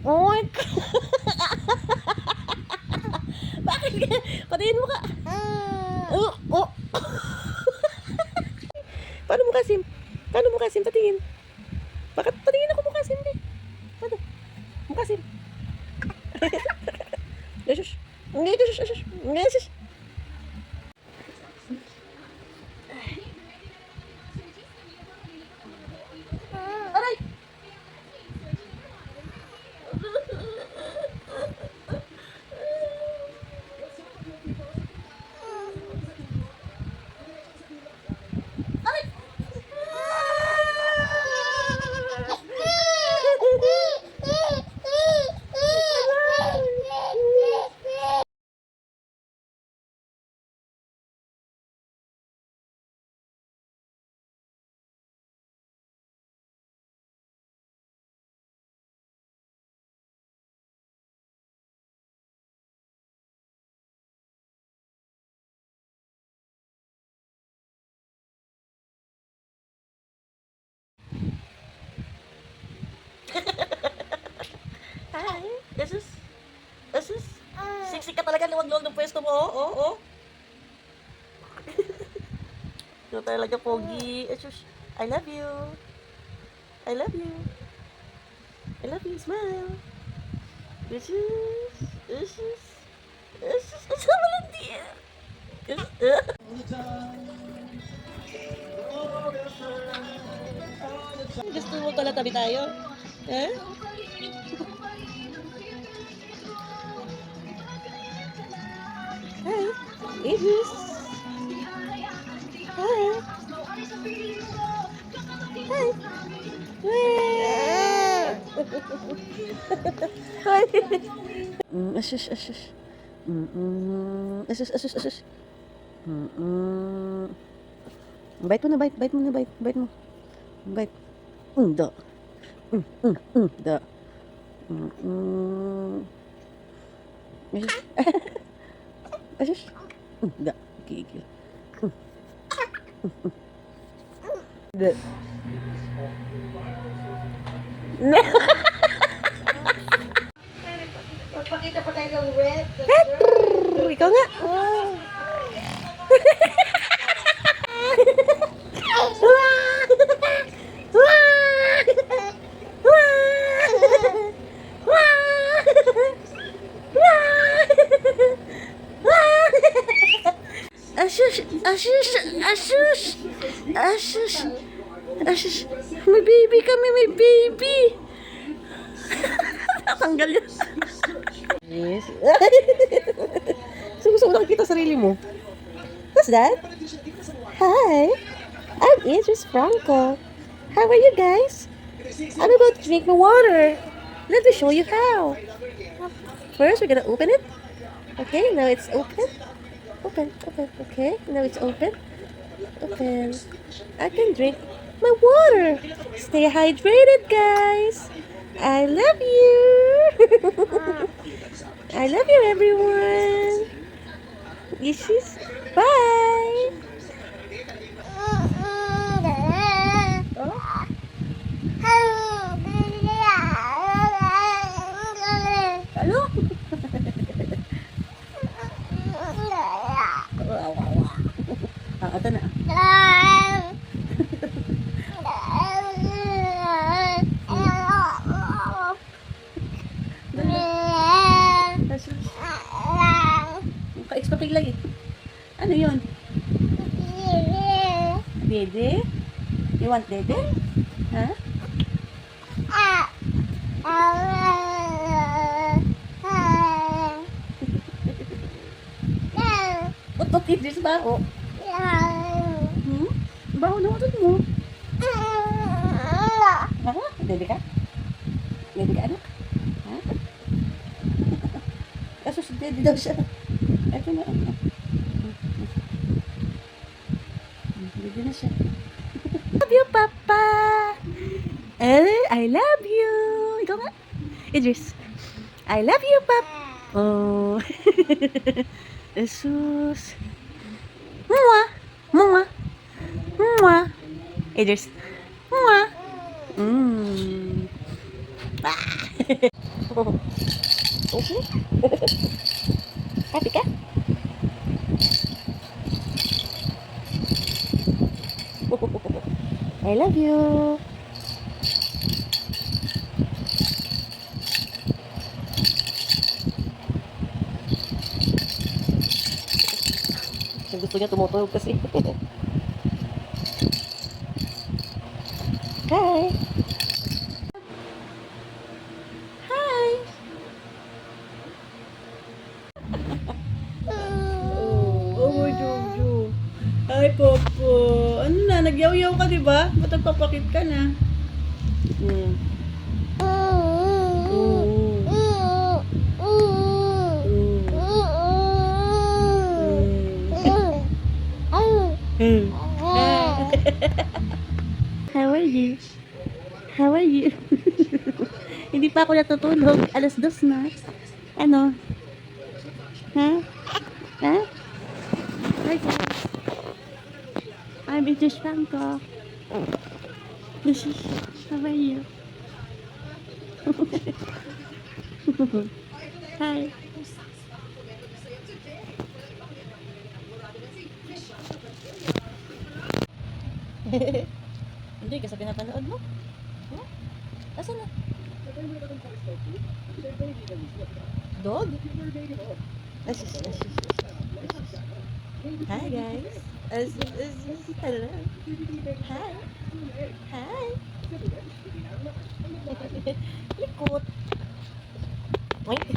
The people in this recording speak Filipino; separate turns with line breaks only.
Oink! Bakit ka? Patingin mo ka. Oh, oh. Paano mo Kasim? Paano mo Kasim? Patingin. Bakit patingin ako mo Kasim? Paano? Mo Kasim? Yesus. Yesus. Yesus. Yesus. Aray! Hi! Yesus. Yesus. Siksik ka talaga, luwag-luwag ng pwesto mo. Oh, oh, oh. Ito talaga, Pogi. Yesus. I love you. I love you. I love you. Smile. Yesus. Yesus. Yesus. Ang sama lang dia. Gusto mo pala tabi tayo? Eh? Hi. Idris. Hi. Hi. Hi. Asus, asus. Asus, asus, asus. Bite mo na, bite. Bite mo na, bite. Bite mo. Bite. Da. Da. Asus. Da. Gigil. Da.
Magpakita pa tayo ng red.
Ikaw nga. Asus, asus, asus, asus, asus. May baby kami, may baby. Tatanggal yan. Yes. So, gusto mo nakikita sarili mo? What's that? Hi, I'm Idris Franco. How are you guys? I'm about to drink my water. Let me show you how. First, we're gonna open it. Okay, now it's open. Open, open, okay. Now it's open. Open. I can drink my water. Stay hydrated, guys. I love you. I love you, everyone. Yesus. Bye. Hello? Ito na. Ka-expect lagi. Ano yun? Dede? You want dede? Ha? Utot Idris baho. Baho na utot mo. Ha? Dede ka? Dede ka anak? Ha? Kaso si dede daw siya. Ito na. Dede na siya. Love you, Papa. I love you. Ikaw nga. Idris. I love you, Papa. Oh. Jesus. Mwah. Mwah. Mwah. Idris. Mwah. Ah. Okay. Happy ka? I love you. Gusto niya tumutulog kasi. Hi. Hi.
Oh, my Jojo. Ay, Popo. Ano na, nagyaw-yaw ka, di ba? Ba't nagpapakit ka na? Hmm. Hmm.
How are you? How are you? Hindi pa ako natutulog. 2:00 na. Ano? Ha? Ha? Hi guys. I'm Idris Franco. This is, how are you? Hi. Enjoy ka sa pinapanood mo? Huh? Asan na? Dog? Asus. Hi guys. Hello. Hi. Hi. Likot. Wait.